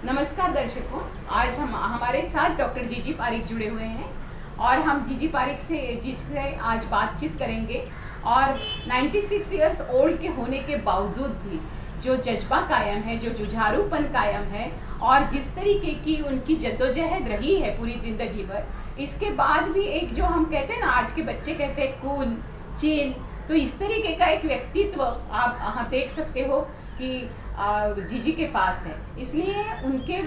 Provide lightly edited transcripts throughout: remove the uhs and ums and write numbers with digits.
नमस्कार दर्शकों, आज हम हमारे साथ डॉक्टर जीजी पारिक जुड़े हुए हैं और हम जीजी पारिक से आज बातचीत करेंगे। और 96 इयर्स ओल्ड के होने के बावजूद भी जो जज्बा कायम है, जो जुझारूपन कायम है और जिस तरीके की उनकी जद्दोजहद रही है पूरी ज़िंदगी भर, इसके बाद भी एक जो हम कहते हैं ना, आज के बच्चे कहते हैं कूल चिल, तो इस तरीके का एक व्यक्तित्व आप देख सकते हो कि जीजी के पास है। इसलिए उनके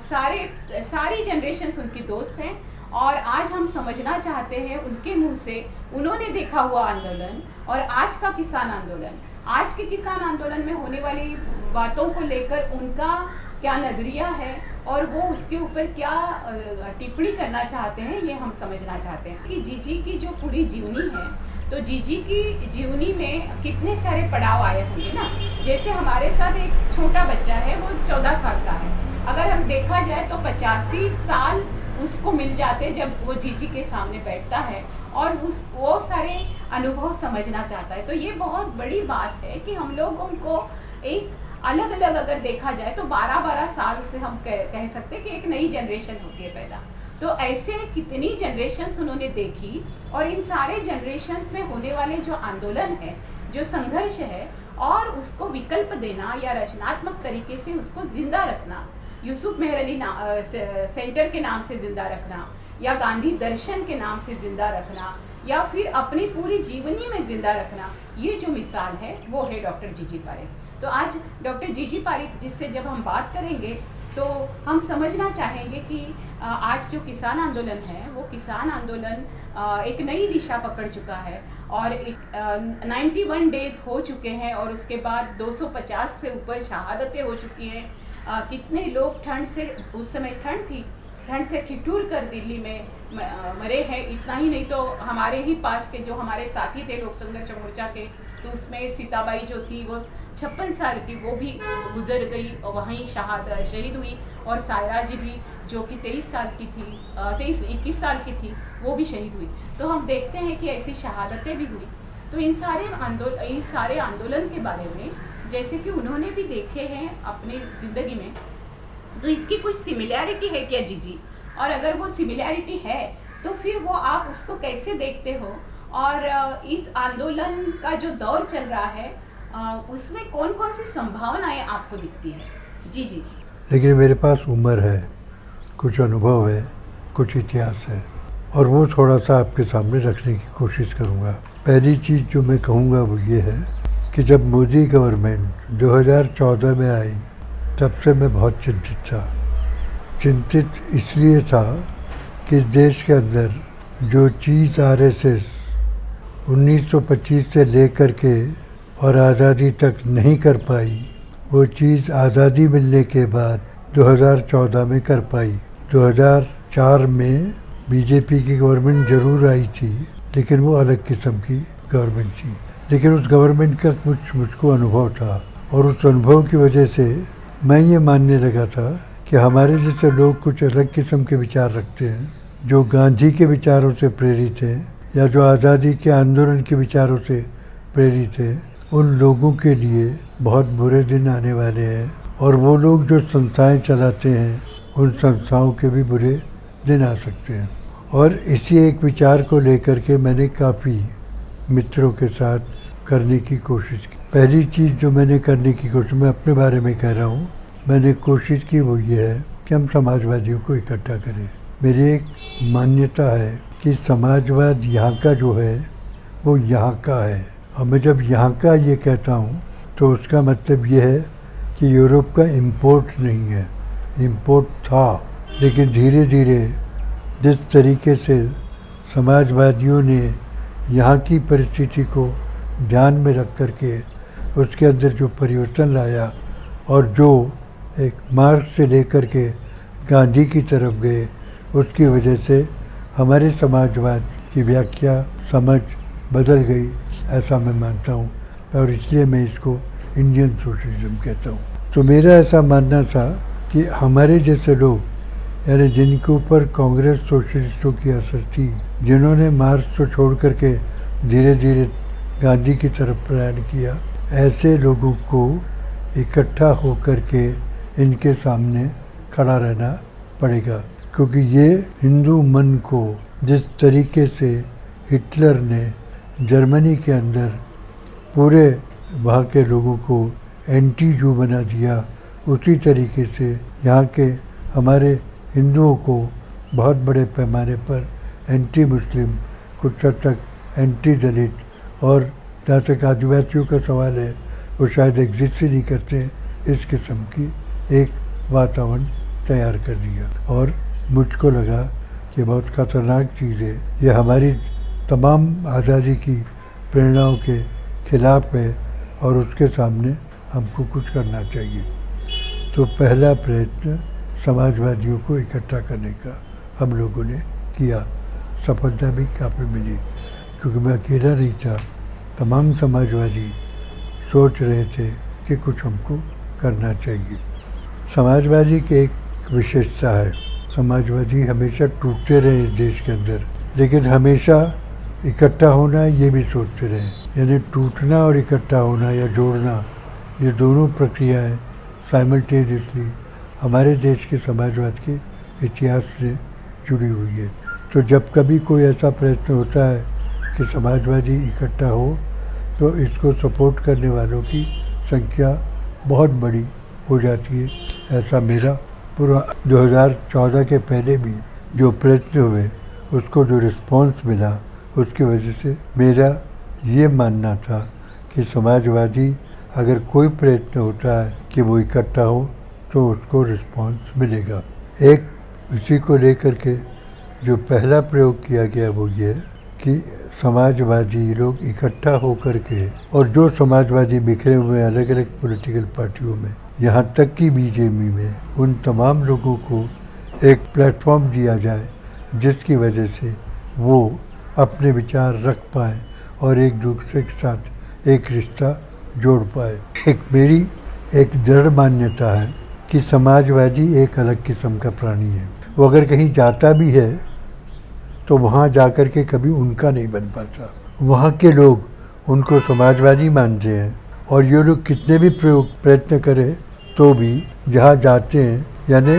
सारी जनरेशन्स उनकी दोस्त हैं और आज हम समझना चाहते हैं उनके मुंह से उन्होंने देखा हुआ आंदोलन और आज का किसान आंदोलन, आज के किसान आंदोलन में होने वाली बातों को लेकर उनका क्या नज़रिया है और वो उसके ऊपर क्या टिप्पणी करना चाहते हैं, ये हम समझना चाहते हैं कि जीजी की जो पूरी जीवनी है, तो जीजी की जीवनी में कितने सारे पड़ाव आए होंगे ना। जैसे हमारे साथ एक छोटा बच्चा है, वो 14 साल का है, अगर हम देखा जाए तो 85 साल उसको मिल जाते जब वो जीजी के सामने बैठता है और वो सारे अनुभव समझना चाहता है। तो ये बहुत बड़ी बात है कि हम लोगों को एक अलग अलग अगर देखा जाए तो 12-12 साल से हम कह सकते हैं कि एक नई जनरेशन होती है पैदा। तो ऐसे कितनी जनरेशन्स उन्होंने देखी और इन सारे जनरेशन्स में होने वाले जो आंदोलन है, जो संघर्ष है, और उसको विकल्प देना या रचनात्मक तरीके से उसको जिंदा रखना, यूसुफ मेहर अली सेंटर के नाम से जिंदा रखना या गांधी दर्शन के नाम से जिंदा रखना या फिर अपनी पूरी जीवनी में जिंदा रखना, ये जो मिसाल है वो है डॉक्टर जीजी पारिक। तो आज डॉक्टर जीजी पारिक जिससे जब हम बात करेंगे तो हम समझना चाहेंगे कि आज जो किसान आंदोलन है वो किसान आंदोलन एक नई दिशा पकड़ चुका है और 91 डेज हो चुके हैं और उसके बाद 250 से ऊपर शहादतें हो चुकी हैं। कितने लोग ठंड से, उस समय ठंड थी, ठंड से ठिठुर कर दिल्ली में मरे हैं। इतना ही नहीं तो हमारे ही पास के जो हमारे साथी थे लोक संघर्ष मोर्चा के, तो उसमें सीताबाई जो थी वो 56 साल की, वो भी गुजर गई और वहीं शहीद हुई। और सायरा जी भी जो कि 23 साल की थी, 21 साल की थी, वो भी शहीद हुई। तो हम देखते हैं कि ऐसी शहादतें भी हुई। तो इन सारे आंदोलन के बारे में जैसे कि उन्होंने भी देखे हैं अपने ज़िंदगी में, तो इसकी कुछ सिमिलैरिटी है क्या जीजी? और अगर वो सिमिलैरिटी है तो फिर वो आप उसको कैसे देखते हो? और इस आंदोलन का जो दौर चल रहा है उसमें कौन कौन सी संभावनाएं आपको दिखती है? जी। लेकिन मेरे पास उम्र है, कुछ अनुभव है, कुछ इतिहास है और वो थोड़ा सा आपके सामने रखने की कोशिश करूँगा। पहली चीज़ जो मैं कहूँगा वो ये है कि जब मोदी गवर्नमेंट 2014 में आई तब से मैं बहुत चिंतित था। चिंतित इसलिए था कि इस देश के अंदर जो चीज़ आरएसएस 1925 से लेकर के और आज़ादी तक नहीं कर पाई, वो चीज़ आज़ादी मिलने के बाद 2014 में कर पाई। 2004 में बीजेपी की गवर्नमेंट ज़रूर आई थी, लेकिन वो अलग किस्म की गवर्नमेंट थी। लेकिन उस गवर्नमेंट का मुझको अनुभव था और उस अनुभव की वजह से मैं ये मानने लगा था कि हमारे जैसे लोग कुछ अलग किस्म के विचार रखते हैं, जो गांधी के विचारों से प्रेरित हैं या जो आज़ादी के आंदोलन के विचारों से प्रेरित हैं, उन लोगों के लिए बहुत बुरे दिन आने वाले हैं। और वो लोग जो संस्थाएं चलाते हैं, उन संस्थाओं के भी बुरे दिन आ सकते हैं। और इसी एक विचार को लेकर के मैंने काफ़ी मित्रों के साथ करने की कोशिश की। पहली चीज़ जो मैंने करने की कोशिश, मैं अपने बारे में कह रहा हूँ, मैंने कोशिश की वो ये है कि हम समाजवादियों को इकट्ठा करें। मेरी एक मान्यता है कि समाजवाद यहाँ का जो है वो यहाँ का है। और मैं जब यहाँ का ये कहता हूँ तो उसका मतलब ये है कि यूरोप का इम्पोर्ट नहीं है, इम्पोर्ट था। लेकिन धीरे धीरे जिस तरीके से समाजवादियों ने यहाँ की परिस्थिति को ध्यान में रख कर के उसके अंदर जो परिवर्तन लाया और जो एक मार्ग से लेकर के गांधी की तरफ गए, उसकी वजह से हमारे समाजवाद की व्याख्या, समझ बदल गई, ऐसा मैं मानता हूँ। और इसलिए मैं इसको इंडियन सोशलिज्म कहता हूँ। तो मेरा ऐसा मानना था कि हमारे जैसे लोग, यानी जिनके ऊपर कांग्रेस सोशलिस्टों की असर थी, जिन्होंने मार्क्स को छोड़ करके धीरे धीरे गांधी की तरफ प्रयाण किया, ऐसे लोगों को इकट्ठा होकर के इनके सामने खड़ा रहना पड़ेगा, क्योंकि ये हिंदू मन को जिस तरीके से हिटलर ने जर्मनी के अंदर पूरे वहाँ के लोगों को एंटी जू बना दिया, उसी तरीके से यहाँ के हमारे हिंदुओं को बहुत बड़े पैमाने पर एंटी मुस्लिम, कुछ हद तक एंटी दलित और जहाँ तक आदिवासियों का सवाल है वो शायद एग्जिस्ट ही नहीं करते, इस किस्म की एक वातावरण तैयार कर दिया। और मुझको लगा कि बहुत ख़तरनाक चीज़ है, ये हमारी तमाम आज़ादी की प्रेरणाओं के खिलाफ है और उसके सामने हमको कुछ करना चाहिए। तो पहला प्रयत्न समाजवादियों को इकट्ठा करने का हम लोगों ने किया, सफलता भी काफ़ी मिली, क्योंकि मैं अकेला नहीं था, तमाम समाजवादी सोच रहे थे कि कुछ हमको करना चाहिए। समाजवादी की एक विशेषता है, समाजवादी हमेशा टूटते रहे इस देश के अंदर, लेकिन हमेशा इकट्ठा होना ये भी सोचते रहे, यानी टूटना और इकट्ठा होना या जोड़ना, ये दोनों प्रक्रियाएं साइमल्टेनियसली हमारे देश के समाजवाद के इतिहास से जुड़ी हुई है। तो जब कभी कोई ऐसा प्रयत्न होता है कि समाजवादी इकट्ठा हो, तो इसको सपोर्ट करने वालों की संख्या बहुत बड़ी हो जाती है। ऐसा मेरा पूरा 2014 के पहले भी जो प्रयत्न हुए, उसको जो रिस्पॉन्स मिला, उसकी वजह से मेरा ये मानना था कि समाजवादी अगर कोई प्रयत्न होता है कि वो इकट्ठा हो तो उसको रिस्पॉन्स मिलेगा। एक इसी को लेकर के जो पहला प्रयोग किया गया वो ये है कि समाजवादी लोग इकट्ठा होकर के, और जो समाजवादी बिखरे हुए अलग अलग पॉलिटिकल पार्टियों में, यहाँ तक कि बीजेपी में, उन तमाम लोगों को एक प्लेटफॉर्म दिया जाए जिसकी वजह से वो अपने विचार रख पाए और एक दूसरे के साथ एक रिश्ता जोड़ पाए। मेरी एक दृढ़ मान्यता है कि समाजवादी एक अलग किस्म का प्राणी है। वो अगर कहीं जाता भी है तो वहाँ जाकर के कभी उनका नहीं बन पाता। वहाँ के लोग उनको समाजवादी मानते हैं, और ये लोग कितने भी प्रयत्न करें तो भी जहाँ जाते हैं, यानी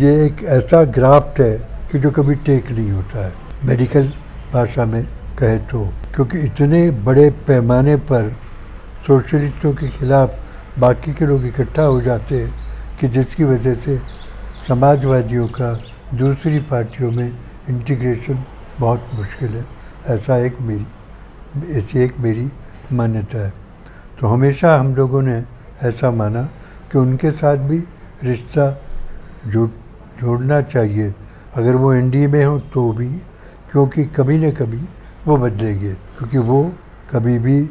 ये एक ऐसा ग्राफ्ट है कि जो कभी टेक नहीं होता है, मेडिकल भाषा में कहे तो, क्योंकि इतने बड़े पैमाने पर सोशलिस्टों के खिलाफ बाकी के लोग इकट्ठा हो जाते हैं कि जिसकी वजह से समाजवादियों का दूसरी पार्टियों में इंटीग्रेशन बहुत मुश्किल है। ऐसी एक मेरी मान्यता है। तो हमेशा हम लोगों ने ऐसा माना कि उनके साथ भी रिश्ता जोड़ना चाहिए, अगर वो एनडीए में हो तो भी, क्योंकि कभी न कभी वो बदलेंगे, क्योंकि वो कभी भी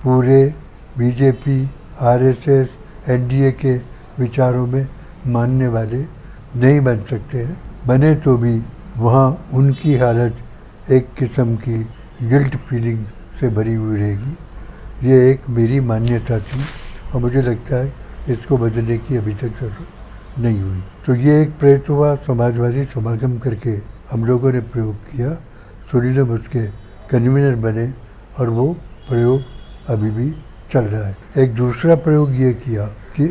पूरे बीजेपी, आरएसएस, एनडीए के विचारों में मानने वाले नहीं बन सकते हैं। बने तो भी वहाँ उनकी हालत एक किस्म की गिल्ट फीलिंग से भरी हुई रहेगी। ये एक मेरी मान्यता थी और मुझे लगता है इसको बदलने की अभी तक जरूरत नहीं हुई। तो ये एक प्रयत्न हुआ, समाजवादी समागम करके हम लोगों ने प्रयोग किया, सुरीलम उसके कन्वीनर बने और वो प्रयोग अभी भी चल रहा है। एक दूसरा प्रयोग ये किया कि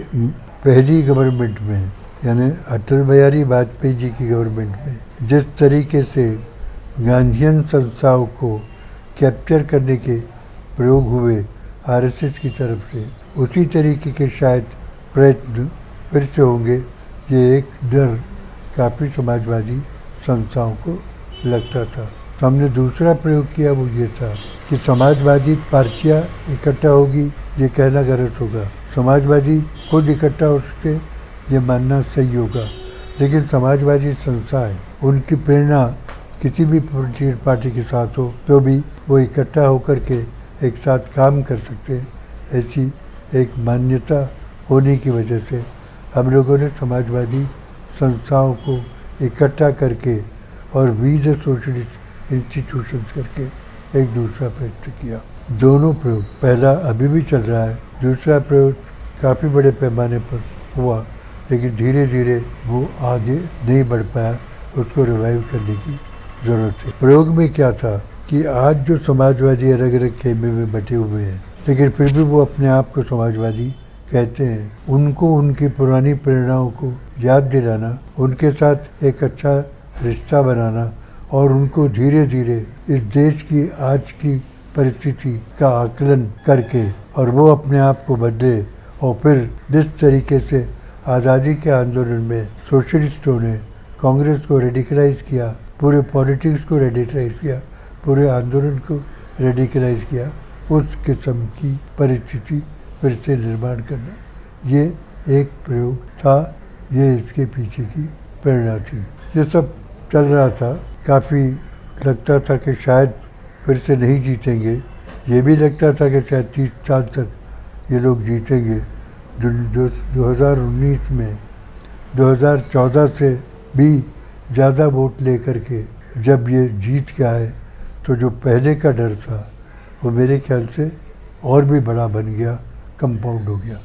पहली गवर्नमेंट में, यानी अटल बिहारी वाजपेयी जी की गवर्नमेंट में, जिस तरीके से गांधीयन संस्थाओं को कैप्चर करने के प्रयोग हुए आरएसएस की तरफ से, उसी तरीके के शायद प्रयत्न फिर से होंगे। ये एक डर काफ़ी समाजवादी संस्थाओं को लगता था। तो हमने दूसरा प्रयोग किया, वो ये था कि समाजवादी पार्टियाँ इकट्ठा होगी, ये कहना गलत होगा। समाजवादी खुद इकट्ठा हो सकते, ये मानना सही होगा, लेकिन समाजवादी संस्थाएं, उनकी प्रेरणा किसी भी पॉलिटिकल पार्टी के साथ हो तो भी वो इकट्ठा होकर के एक साथ काम कर सकते हैं। ऐसी एक मान्यता होने की वजह से हम लोगों ने समाजवादी संस्थाओं को इकट्ठा करके और वी द सोशलिस्ट इंस्टीट्यूशंस करके एक दूसरा प्रयत्न किया। दोनों प्रयोग, पहला अभी भी चल रहा है, दूसरा प्रयोग काफ़ी बड़े पैमाने पर हुआ, लेकिन धीरे धीरे वो आगे नहीं बढ़ पाया, उसको रिवाइव करने की ज़रूरत है। प्रयोग में क्या था कि आज जो समाजवादी अलग अलग खेमे में बटे हुए हैं, लेकिन फिर भी वो अपने आप को समाजवादी कहते हैं उनको उनकी पुरानी प्रेरणाओं को याद दिलाना, उनके साथ एक अच्छा रिश्ता बनाना और उनको धीरे धीरे इस देश की आज की परिस्थिति का आकलन करके और वो अपने आप को बदले। और फिर जिस तरीके से आज़ादी के आंदोलन में सोशलिस्टों ने कांग्रेस को रेडिकलाइज किया, पूरे पॉलिटिक्स को रेडिकलाइज किया, पूरे आंदोलन को रेडिकलाइज किया, उस किस्म की परिस्थिति फिर से निर्माण करना, ये एक प्रयोग था, ये इसके पीछे की प्रेरणा थी। ये सब चल रहा था, काफ़ी लगता था कि शायद फिर से नहीं जीतेंगे, ये भी लगता था कि शायद 30 साल तक ये लोग जीतेंगे। 2019 में 2014 से भी ज़्यादा वोट लेकर के जब ये जीत के आए तो जो पहले का डर था वो मेरे ख्याल से और भी बड़ा बन गया, कंपाउंड हो गया।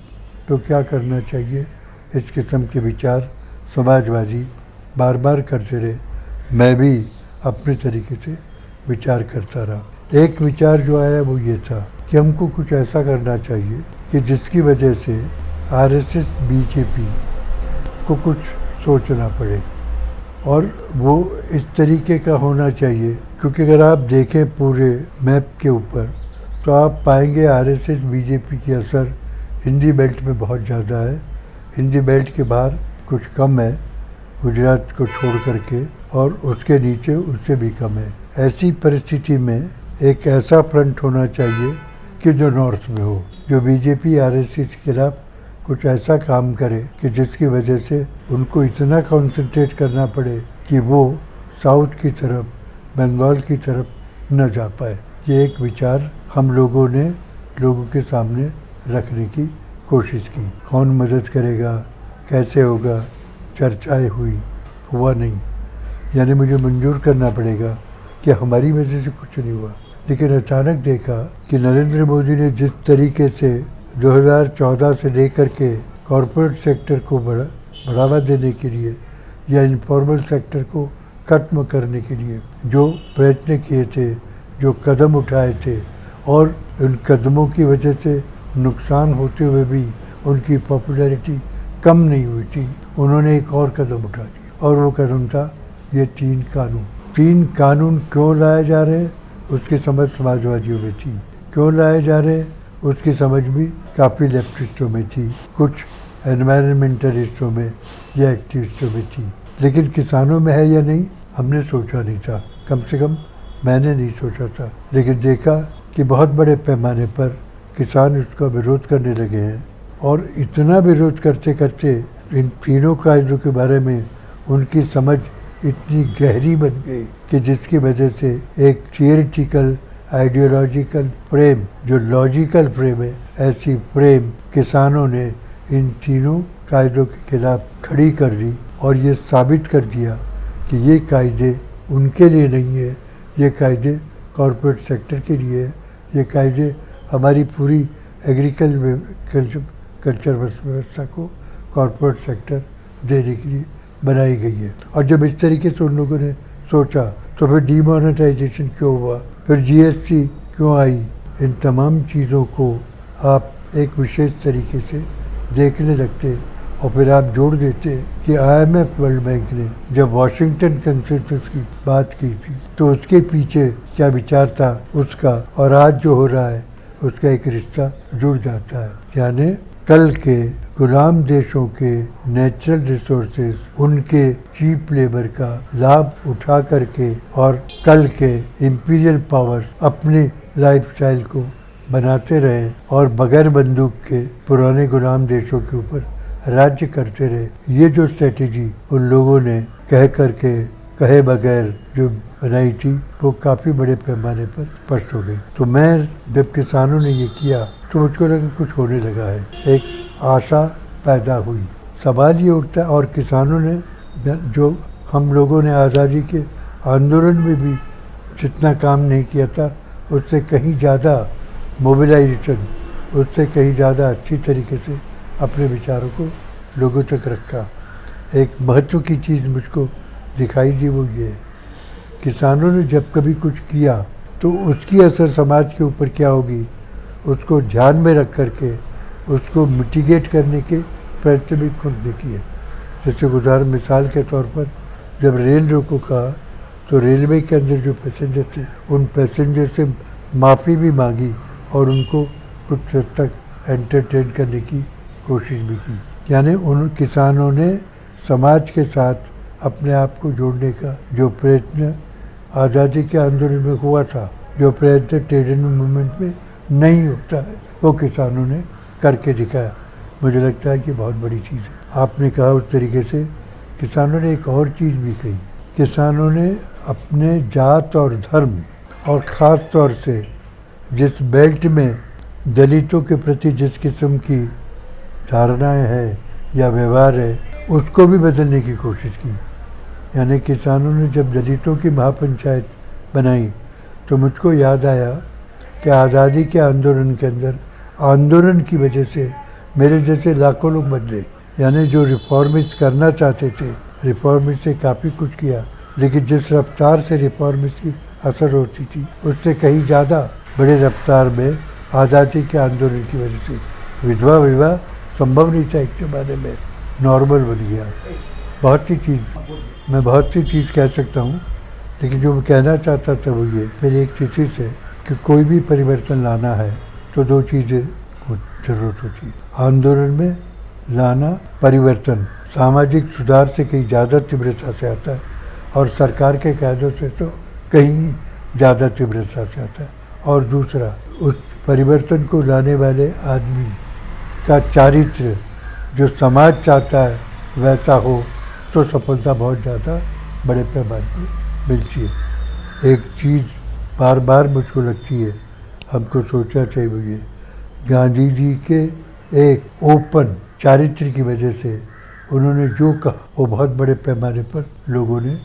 तो क्या करना चाहिए, इस किस्म के विचार समाजवादी बार बार करते रहे, मैं भी अपने तरीके से विचार करता रहा। एक विचार जो आया वो ये था कि हमको कुछ ऐसा करना चाहिए कि जिसकी वजह से आरएसएस बीजेपी को कुछ सोचना पड़े, और वो इस तरीके का होना चाहिए, क्योंकि अगर आप देखें पूरे मैप के ऊपर तो आप पाएंगे आरएसएस बीजेपी की असर हिंदी बेल्ट में बहुत ज़्यादा है, हिंदी बेल्ट के बाहर कुछ कम है, गुजरात को छोड़ करके, और उसके नीचे उससे भी कम है। ऐसी परिस्थिति में एक ऐसा फ्रंट होना चाहिए कि जो नॉर्थ में हो, जो बीजेपी आरएसएस के खिलाफ कुछ ऐसा काम करे कि जिसकी वजह से उनको इतना कंसंट्रेट करना पड़े कि वो साउथ की तरफ, बंगाल की तरफ न जा पाए। ये एक विचार हम लोगों ने लोगों के सामने रखने की कोशिश की। कौन मदद करेगा, कैसे होगा, चर्चाएं हुआ नहीं, यानी मुझे मंजूर करना पड़ेगा कि हमारी वजह से कुछ नहीं हुआ। लेकिन अचानक देखा कि नरेंद्र मोदी ने जिस तरीके से 2014 से लेकर के कॉरपोरेट सेक्टर को बढ़ावा देने के लिए या इनफॉर्मल सेक्टर को खत्म करने के लिए जो प्रयत्न किए थे, जो कदम उठाए थे, और उन कदमों की वजह से नुकसान होते हुए भी उनकी पॉपुलैरिटी कम नहीं हुई थी, उन्होंने एक और कदम उठा दिया, और वो कदम था ये 3 कानून। 3 कानून क्यों लाए जा रहे हैं उसकी समझ समाजवादियों में थी, क्यों लाए जा रहे हैं उसकी समझ भी काफ़ी लेफ्टिस्टों में थी, कुछ एनवायरमेंटलिस्टों में या एक्टिविस्टों में थी, लेकिन किसानों में है या नहीं हमने सोचा नहीं था, कम से कम मैंने नहीं सोचा था। लेकिन देखा कि बहुत बड़े पैमाने पर किसान उसका विरोध करने लगे हैं, और इतना विरोध करते करते इन तीनों कायदों के बारे में उनकी समझ इतनी गहरी बन गई कि जिसकी वजह से एक थियरिटिकल आइडियोलॉजिकल फ्रेम, जो लॉजिकल फ्रेम है, ऐसी फ्रेम किसानों ने इन तीनों कायदों के खिलाफ खड़ी कर दी, और ये साबित कर दिया कि ये कायदे उनके लिए नहीं है, ये कायदे कॉरपोरेट सेक्टर के लिए है, ये कायदे हमारी पूरी कल्चर व्यवस्था को कॉरपोरेट सेक्टर देने के लिए बनाई गई है। और जब इस तरीके से उन लोगों ने सोचा तो फिर डीमोनेटाइजेशन क्यों हुआ, फिर जीएसटी क्यों आई, इन तमाम चीज़ों को आप एक विशेष तरीके से देखने लगते, और फिर आप जोड़ देते कि आईएमएफ वर्ल्ड बैंक ने जब वाशिंगटन कंसेंसस की बात की थी तो उसके पीछे क्या विचार था उसका, और आज जो हो रहा है उसका एक रिश्ता जुड़ जाता है। यानी कल के गुलाम देशों के नेचुरल रिसोर्सेज, उनके चीप लेबर का लाभ उठा करके, और कल के इंपीरियल पावर्स अपने लाइफस्टाइल को बनाते रहे और बगैर बंदूक के पुराने गुलाम देशों के ऊपर राज्य करते रहे। ये जो स्ट्रेटेजी उन लोगों ने कहे बगैर जो बनाई थी वो काफ़ी बड़े पैमाने पर स्पष्ट हो गई। तो मैं जब किसानों ने ये किया तो मुझको लगा कुछ होने लगा है, एक आशा पैदा हुई। सवाल ये उठता है, और किसानों ने जो हम लोगों ने आज़ादी के आंदोलन में भी जितना काम नहीं किया था उससे कहीं ज़्यादा मोबिलाइजेशन, उससे कहीं ज़्यादा अच्छी तरीके से अपने विचारों को लोगों तक रखा। एक महत्व की चीज़ मुझको दिखाई दी, वो ये किसानों ने जब कभी कुछ किया तो उसकी असर समाज के ऊपर क्या होगी उसको ध्यान में रख करके उसको मिटिगेट करने के प्रयत्न भी खुद ने किए। जैसे उदाहरण मिसाल के तौर पर जब रेल रोको कहा तो रेलवे के अंदर जो पैसेंजर थे उन पैसेंजर से माफ़ी भी मांगी और उनको कुछ हद तक एंटरटेन करने की कोशिश भी की। यानी उन किसानों ने समाज के साथ अपने आप को जोड़ने का जो प्रयत्न आज़ादी के आंदोलन में हुआ था, जो प्रयत्न ट्रेड यूनियन मूवमेंट में नहीं होता है, वो किसानों ने करके दिखाया। मुझे लगता है कि बहुत बड़ी चीज़ है। आपने कहा उस तरीके से किसानों ने एक और चीज़ भी कही। किसानों ने अपने जात और धर्म और ख़ास तौर से जिस बेल्ट में दलितों के प्रति जिस किस्म की धारणाएं हैं या व्यवहार है, उसको भी बदलने की कोशिश की। यानी किसानों ने जब दलितों की महापंचायत बनाई तो मुझको याद आया कि आज़ादी के आंदोलन के अंदर आंदोलन की वजह से मेरे जैसे लाखों लोग बदले। यानी जो रिफॉर्मिस्ट करना चाहते थे, रिफॉर्मिस्ट से काफ़ी कुछ किया, लेकिन जिस रफ्तार से रिफॉर्मिस्ट की असर होती थी उससे कहीं ज़्यादा बड़े रफ्तार में आज़ादी के आंदोलन की वजह से विधवा विवाह संभव नहीं था एक ज़माने में, नॉर्मल बन गया। मैं बहुत सी चीज़ कह सकता हूँ, लेकिन जो मैं कहना चाहता था वो ये, मेरी एक थीसिस है कि कोई भी परिवर्तन लाना है तो दो चीज़ें ज़रूरत होती है। आंदोलन में लाना परिवर्तन सामाजिक सुधार से कहीं ज़्यादा तीव्रता से आता है और सरकार के कायदों से तो कहीं ज़्यादा तीव्रता से आता है। और दूसरा, उस परिवर्तन को लाने वाले आदमी का चारित्र जो समाज चाहता है वैसा हो तो सफलता बहुत ज़्यादा बड़े पैमाने पर मिलती है। एक चीज़ बार बार मुझको लगती है, हमको सोचना चाहिए, वो ये गांधी जी के एक ओपन चारित्र की वजह से उन्होंने जो कहा वो बहुत बड़े पैमाने पर लोगों ने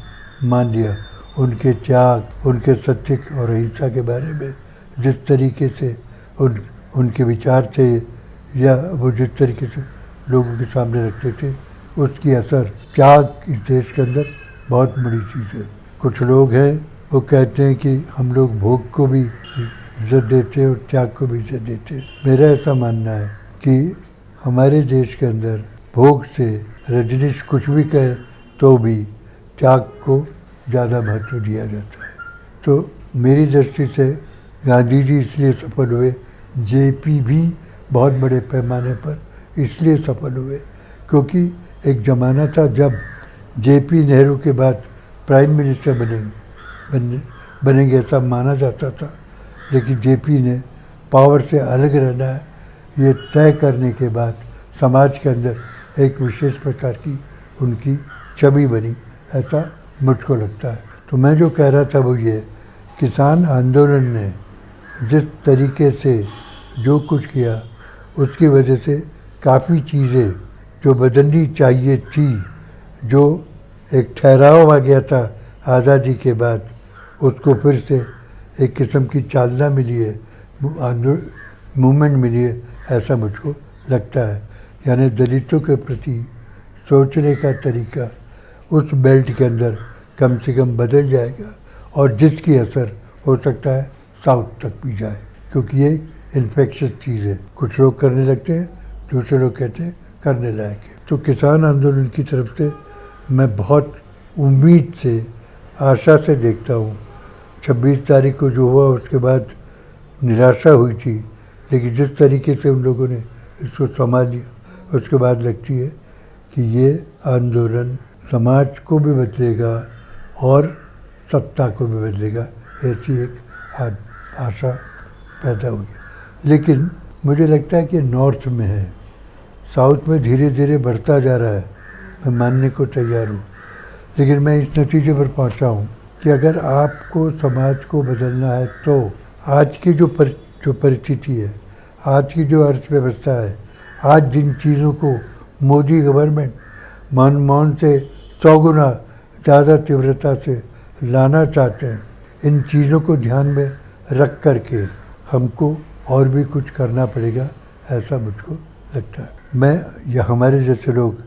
मान लिया। उनके त्याग, उनके सत्य और अहिंसा के बारे में जिस तरीके से उनके विचार थे या वो जिस तरीके से लोगों के सामने रखते थे, उसकी असर त्याग इस देश के अंदर बहुत बड़ी चीज़ है। कुछ लोग हैं वो कहते हैं कि हम लोग भोग को भी इज्जत देते और त्याग को भी इज्जत देते। मेरा ऐसा मानना है कि हमारे देश के अंदर भोग से रजनीश कुछ भी कहे तो भी त्याग को ज़्यादा महत्व दिया जाता है। तो मेरी दृष्टि से गांधी जी इसलिए सफल हुए, जेपी भी बहुत बड़े पैमाने पर इसलिए सफल हुए क्योंकि एक ज़माना था जब जेपी नेहरू के बाद प्राइम मिनिस्टर बनेंगे ऐसा माना जाता था, लेकिन जेपी ने पावर से अलग रहना है ये तय करने के बाद समाज के अंदर एक विशेष प्रकार की उनकी छवि बनी, ऐसा मुझको लगता है। तो मैं जो कह रहा था वो ये, किसान आंदोलन ने जिस तरीके से जो कुछ किया उसकी वजह से काफ़ी चीज़ें जो बदलनी चाहिए थी, जो एक ठहराव आ गया था आज़ादी के बाद, उसको फिर से एक किस्म की चालना मिली है, मूवमेंट मिली है, ऐसा मुझको लगता है। यानी दलितों के प्रति सोचने का तरीका उस बेल्ट के अंदर कम से कम बदल जाएगा और जिसकी असर हो सकता है साउथ तक भी जाए, क्योंकि ये इन्फेक्शस चीज़ है। कुछ लोग करने लगते हैं, दूसरे लोग कहते हैं करने लायक है। तो किसान आंदोलन की तरफ से मैं बहुत उम्मीद से, आशा से देखता हूँ। 26 तारीख को जो हुआ उसके बाद निराशा हुई थी, लेकिन जिस तरीके से उन लोगों ने इसको संभाल लिया उसके बाद लगती है कि ये आंदोलन समाज को भी बदलेगा और सत्ता को भी बदलेगा, ऐसी एक आशा पैदा हुई। लेकिन मुझे लगता है कि नॉर्थ में है, साउथ में धीरे धीरे बढ़ता जा रहा है, मैं मानने को तैयार हूँ। लेकिन मैं इस नतीजे पर पहुँचा हूँ कि अगर आपको समाज को बदलना है तो आज की जो परिस्थिति है, आज की जो अर्थव्यवस्था है, आज जिन चीज़ों को मोदी गवर्नमेंट मनमोहन से 100 गुना ज़्यादा तीव्रता से लाना चाहते हैं, इन चीज़ों को ध्यान में रख करके हमको और भी कुछ करना पड़ेगा, ऐसा मुझको लगता है। मैं या हमारे जैसे लोग,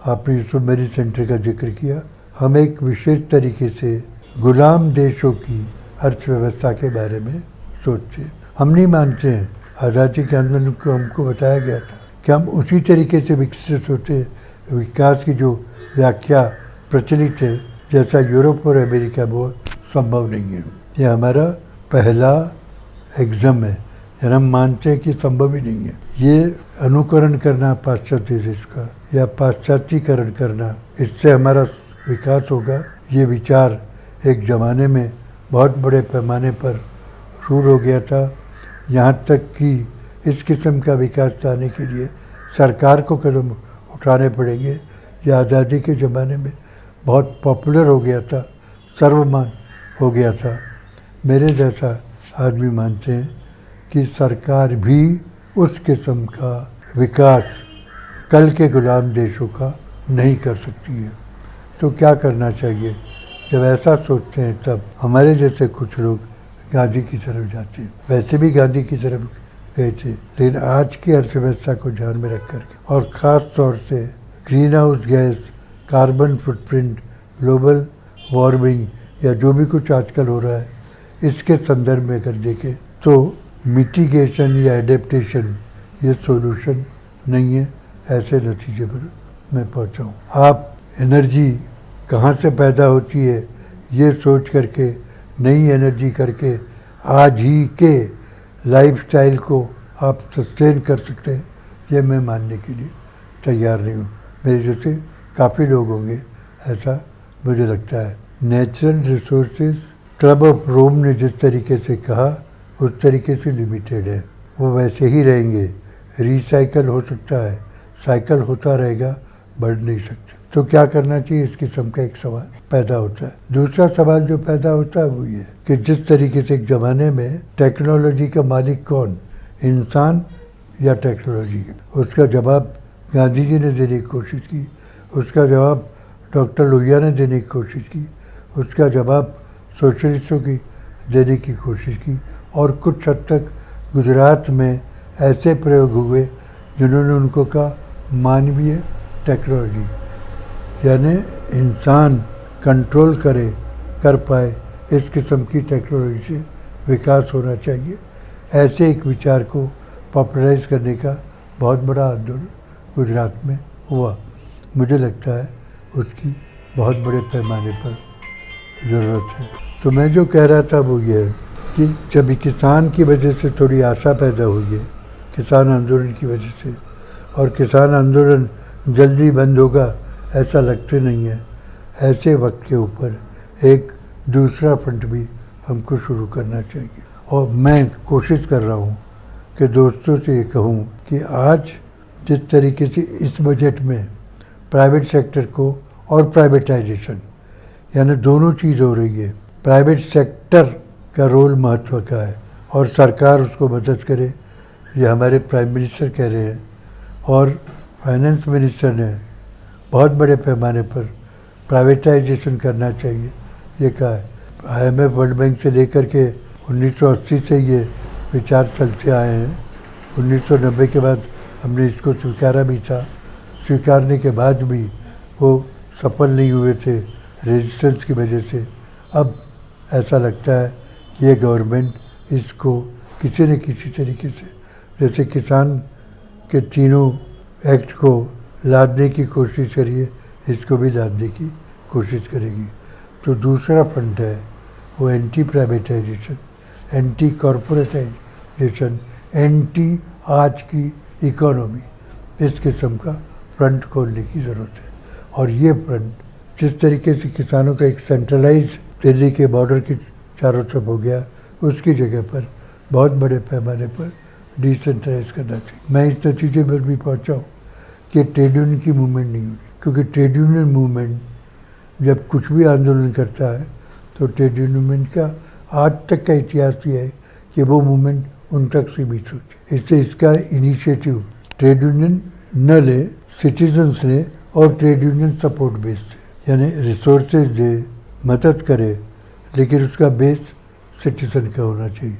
आपने यूसुफ मेरी सेंटर का जिक्र किया, हम एक विशेष तरीके से गुलाम देशों की अर्थव्यवस्था के बारे में सोचते। हम नहीं मानते हैं, आज़ादी के आंदोलन को हमको बताया गया था कि हम उसी तरीके से विकसित होते, विकास की जो व्याख्या प्रचलित है जैसा यूरोप और अमेरिका में, वो संभव नहीं है। ये हमारा पहला एग्जाम है, यानी हम मानते हैं कि संभव ही नहीं है। ये अनुकरण करना पाश्चात्य देश का या पाश्चात्यकरण करना, इससे हमारा विकास होगा, ये विचार एक ज़माने में बहुत बड़े पैमाने पर शुरू हो गया था। यहाँ तक कि इस किस्म का विकास लाने के लिए सरकार को कदम उठाने पड़ेंगे। यह आज़ादी के ज़माने में बहुत पॉपुलर हो गया था, सर्वमान हो गया था। मेरे जैसा आदमी मानते हैं कि सरकार भी उस किस्म का विकास कल के गुलाम देशों का नहीं कर सकती है। तो क्या करना चाहिए? जब ऐसा सोचते हैं तब हमारे जैसे कुछ लोग गांधी की तरफ जाते हैं। वैसे भी गांधी की तरफ गए थे, लेकिन आज की अर्थव्यवस्था को ध्यान में रख करके, और ख़ास तौर से green house gas, carbon footprint, global warming या जो भी कुछ आजकल हो रहा है, इसके संदर्भ में अगर देखें तो मिटिगेशन या एडेप्टेशन ये सॉल्यूशन नहीं है। ऐसे नतीजे पर मैं पहुंचा हूँ। आप एनर्जी कहाँ से पैदा होती है ये सोच करके, नई एनर्जी करके आज ही के लाइफस्टाइल को आप सस्टेन कर सकते हैं, ये मैं मानने के लिए तैयार नहीं हूँ। मेरे जैसे काफ़ी लोग होंगे, ऐसा मुझे लगता है। Natural resources club of Rome ने जिस तरीके से कहा उस तरीके से लिमिटेड है, वो वैसे ही रहेंगे। रिसाइकल हो सकता है, साइकिल होता रहेगा, बढ़ नहीं सकते। तो क्या करना चाहिए, इस किस्म का एक सवाल पैदा होता है। दूसरा सवाल जो पैदा होता है वो ये कि जिस तरीके से एक ज़माने में टेक्नोलॉजी का मालिक कौन, इंसान या टेक्नोलॉजी, उसका जवाब गांधी जी ने देने की कोशिश की, उसका जवाब डॉक्टर लोहिया ने देने की कोशिश की, उसका जवाब सोशलिस्टों की देने की कोशिश की, और कुछ हद तक गुजरात में ऐसे प्रयोग हुए जिन्होंने उनको कहा मानवीय टेक्नोलॉजी, यानी इंसान कंट्रोल कर पाए, इस किस्म की टेक्नोलॉजी से विकास होना चाहिए। ऐसे एक विचार को पॉपुलराइज करने का बहुत बड़ा आंदोलन गुजरात में हुआ। मुझे लगता है उसकी बहुत बड़े पैमाने पर ज़रूरत है। तो मैं जो कह रहा था वो ये है कि जब किसान की वजह से थोड़ी आशा पैदा हुई है, किसान आंदोलन की वजह से, और किसान आंदोलन जल्दी बंद होगा ऐसा लगते नहीं है, ऐसे वक्त के ऊपर एक दूसरा फ्रंट भी हमको शुरू करना चाहिए। और मैं कोशिश कर रहा हूँ कि दोस्तों से ये कहूँ कि आज जिस तरीके से इस बजट में प्राइवेट सेक्टर को और प्राइवेटाइजेशन, यानी दोनों चीज़ हो रही है। प्राइवेट सेक्टर का रोल महत्व का है और सरकार उसको मदद करे, ये हमारे प्राइम मिनिस्टर कह रहे हैं, और फाइनेंस मिनिस्टर ने बहुत बड़े पैमाने पर प्राइवेटाइजेशन करना चाहिए ये कहा है। IMF वर्ल्ड बैंक से लेकर के 1980 से ये विचार चलते आए हैं। 1990 के बाद हमने इसको स्वीकारा भी था, स्वीकारने के बाद भी वो सफल नहीं हुए थे रेजिस्टेंस की वजह से। अब ऐसा लगता है कि ये गवर्नमेंट इसको किसी न किसी तरीके से, जैसे किसान के तीनों एक्ट को लादने की कोशिश करिए, इसको भी लादने की कोशिश करेगी। तो दूसरा फ्रंट है वो anti privatisation, anti corporatisation, anti आज की इकोनॉमी, इस किस्म का फ्रंट खोलने की ज़रूरत है। और ये फ्रंट जिस तरीके से किसानों का एक सेंट्रलाइज दिल्ली के बॉर्डर के चारों तरफ हो गया, उसकी जगह पर बहुत बड़े पैमाने पर डिसेंट्रलाइज करना चाहिए। मैं इस नतीजे पर भी पहुंचा हूँ कि ट्रेड यूनियन की मूवमेंट नहीं हुई, क्योंकि ट्रेड यूनियन मूवमेंट जब कुछ भी आंदोलन करता है तो ट्रेड यूनियन मूवमेंट का आज तक का इतिहास ये है कि वो मूवमेंट उन तक सीमित होती। इससे इसका इनिशिएटिव ट्रेड यूनियन न ले, सिटीजन्स ने, और ट्रेड यूनियन सपोर्ट बेस से, यानी रिसोर्सेज दे, मदद करे, लेकिन उसका बेस सिटीजन का होना चाहिए।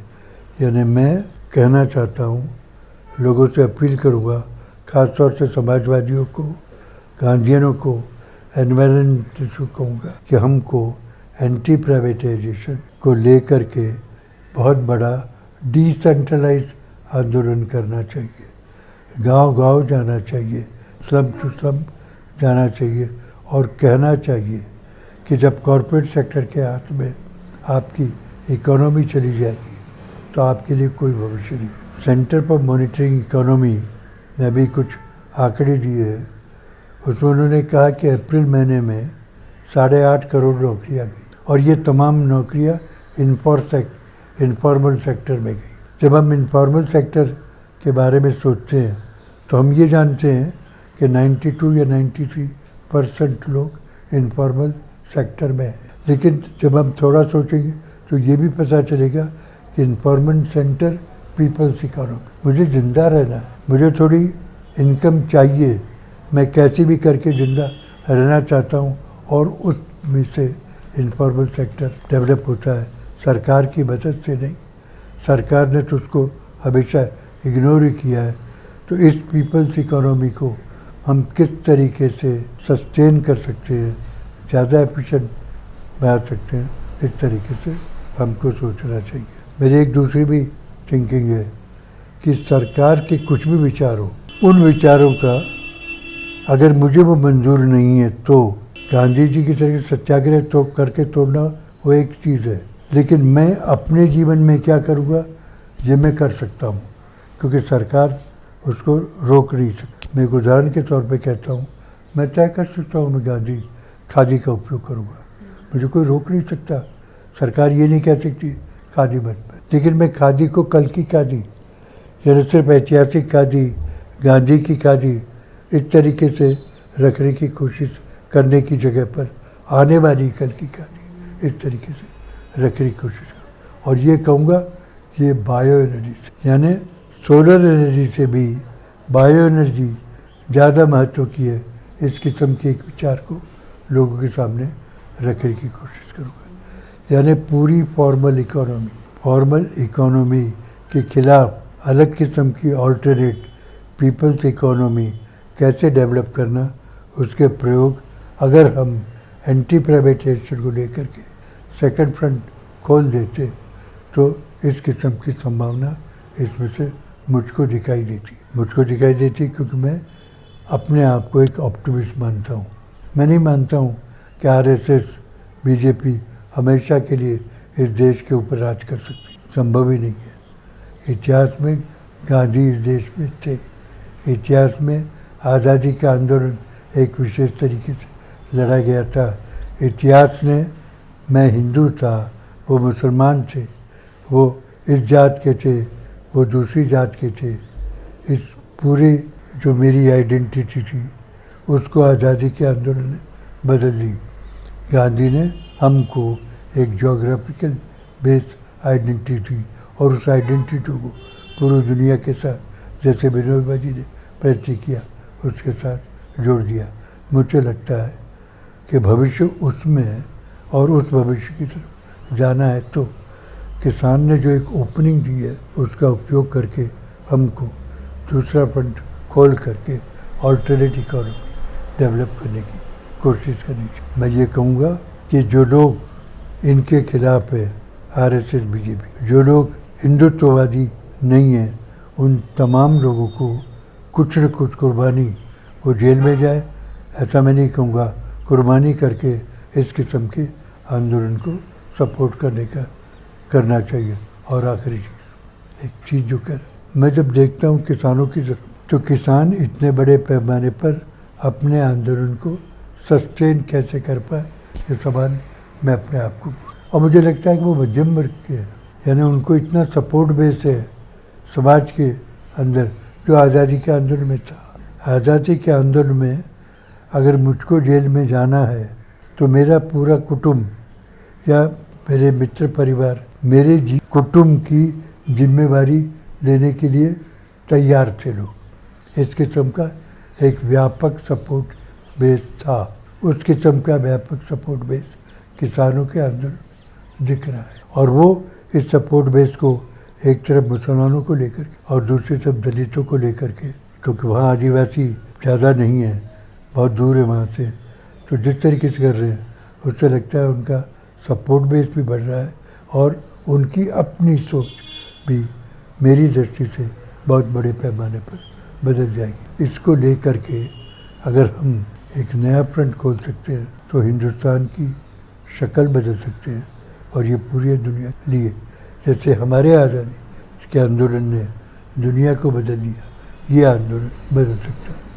यानी मैं कहना चाहता हूँ, लोगों से अपील करूँगा, ख़ासतौर से समाजवादियों को, गांधीयनों को, एनवायरमेंटलिस्ट को कहूँगा कि हमको एंटी प्राइवेटाइजेशन को लेकर के बहुत बड़ा डिसेंट्रलाइज आंदोलन करना चाहिए। गांव-गांव जाना चाहिए, स्लम टू स्लम जाना चाहिए और कहना चाहिए कि जब कॉरपोरेट सेक्टर के हाथ में आपकी इकोनॉमी चली जाएगी तो आपके लिए कोई भविष्य नहीं। सेंटर फॉर मॉनिटरिंग इकोनॉमी ने अभी कुछ आंकड़े दिए हैं, उसमें उन्होंने कहा कि अप्रैल महीने में 8.5 करोड़ नौकरियाँ गई और ये तमाम नौकरियाँ इनफॉर्मल सेक्टर में गई। जब हम इनफॉर्मल सेक्टर के बारे में सोचते हैं तो हम ये जानते हैं कि 92 या 93% लोग इनफॉर्मल सेक्टर में हैं, लेकिन जब हम थोड़ा सोचेंगे तो ये भी पता चलेगा कि इनफॉर्मल सेंटर पीपल्स इकोनॉमी। मुझे ज़िंदा रहना है, मुझे थोड़ी इनकम चाहिए, मैं कैसे भी करके ज़िंदा रहना चाहता हूँ और उसमें से इनफॉर्मल सेक्टर डेवलप होता है सरकार की मदद से नहीं। सरकार ने तो उसको हमेशा इग्नोर ही किया है। तो इस पीपल्स इकोनॉमी को हम किस तरीके से सस्टेन कर सकते हैं, ज़्यादा एफिशिएंट बना सकते हैं, इस तरीके से हमको सोचना चाहिए। मेरी एक दूसरी भी थिंकिंग है कि सरकार के कुछ भी विचार हो, उन विचारों का अगर मुझे वो मंजूर नहीं है तो गांधी जी की तरह सत्याग्रह तो करके तोड़ना वो एक चीज़ है, लेकिन मैं अपने जीवन में क्या करूँगा ये मैं कर सकता हूँ, क्योंकि सरकार उसको रोक नहीं सकती। मैं एक उदाहरण के तौर पे कहता हूँ, मैं तय कर सकता हूँ मैं गांधी खादी का उपयोग करूँगा, मुझे कोई रोक नहीं सकता। सरकार ये नहीं कह सकती खादी मत पहन, लेकिन मैं खादी को कल की खादी यानी सिर्फ ऐतिहासिक खादी, गांधी की खादी इस तरीके से रखने की कोशिश करने की जगह पर आने वाली कल की खादी इस तरीके से रखने की कोशिश करूँ। और ये कहूँगा ये बायो एनर्जी से, यानी सोलर एनर्जी से भी बायो एनर्जी ज़्यादा महत्व की है, इस किस्म के एक विचार को लोगों के सामने रखने की कोशिश करूँगा। यानी पूरी फॉर्मल इकोनॉमी के खिलाफ अलग किस्म की ऑल्टरनेट पीपल्स इकोनॉमी कैसे डेवलप करना, उसके प्रयोग अगर हम एंटी प्राइवेटाइजेशन को लेकर के सेकंड फ्रंट खोल देते तो इस किस्म की संभावना इसमें से मुझको दिखाई देती क्योंकि मैं अपने आप को एक ऑप्टिमिस्ट मानता हूँ। मैं नहीं मानता हूँ कि आरएसएस बीजेपी हमेशा के लिए इस देश के ऊपर राज कर सकती, संभव ही नहीं है। इतिहास में गांधी इस देश में थे, इतिहास में आज़ादी का आंदोलन एक विशेष तरीके से लड़ा गया था। इतिहास ने, मैं हिंदू था, वो मुसलमान थे, वो इस जात के थे, वो दूसरी जात के थे, इस पूरे जो मेरी आइडेंटिटी थी उसको आज़ादी के आंदोलन ने बदल दी। गांधी ने हमको एक ज्योग्राफिकल बेस्ड आइडेंटिटी और उस आइडेंटिटी को पूरी दुनिया के साथ जैसे विनोबा जी ने प्रयत्न किया उसके साथ जोड़ दिया। मुझे लगता है कि भविष्य उसमें है और उस भविष्य की तरफ जाना है तो किसान ने जो एक ओपनिंग दी है उसका उपयोग करके हमको दूसरा फ्रंट खोल करके ऑल्टरनेट इकोनॉमी डेवलप करने की कोशिश करनी चाहिए। मैं ये कहूँगा कि जो लोग इनके खिलाफ है आरएसएस बीजेपी, जो लोग हिंदुत्ववादी नहीं हैं, उन तमाम लोगों को कुछ न कुछ कुर्बानी, वो जेल में जाए ऐसा मैं नहीं कहूँगा, कुर्बानी करके इस किस्म के आंदोलन को सपोर्ट करना चाहिए। और आखिरी चीज़, एक चीज़ जो मैं जब देखता हूँ किसानों की तो किसान इतने बड़े पैमाने पर अपने आंदोलन को सस्टेन कैसे कर पाए, ये सवाल मैं अपने आप को, और मुझे लगता है कि वो मध्यम वर्ग के हैं, यानी उनको इतना सपोर्ट बेस है समाज के अंदर जो आज़ादी के आंदोलन में था। आज़ादी के आंदोलन में अगर मुझको जेल में जाना है तो मेरा पूरा कुटुंब या मेरे मित्र परिवार मेरे कुटुंब की जिम्मेवारी लेने के लिए तैयार थे लोग। इस किस्म का एक व्यापक सपोर्ट बेस था, उस किस्म का व्यापक सपोर्ट बेस किसानों के अंदर दिख रहा है। और वो इस सपोर्ट बेस को एक तरफ मुसलमानों को लेकर के और दूसरी तरफ दलितों को लेकर के, क्योंकि वहाँ आदिवासी ज़्यादा नहीं है, बहुत दूर है वहाँ से, तो जिस तरीके से कर रहे हैं उससे लगता है उनका सपोर्ट बेस भी बढ़ रहा है और उनकी अपनी सोच भी मेरी दृष्टि से बहुत बड़े पैमाने पर बदल जाएगी। इसको लेकर के अगर हम एक नया फ्रंट खोल सकते हैं तो हिंदुस्तान की शक्ल बदल सकते हैं और ये पूरी दुनिया के लिए, जैसे हमारे आज़ादी के आंदोलन ने दुनिया को बदल दिया, ये आंदोलन बदल सकता है।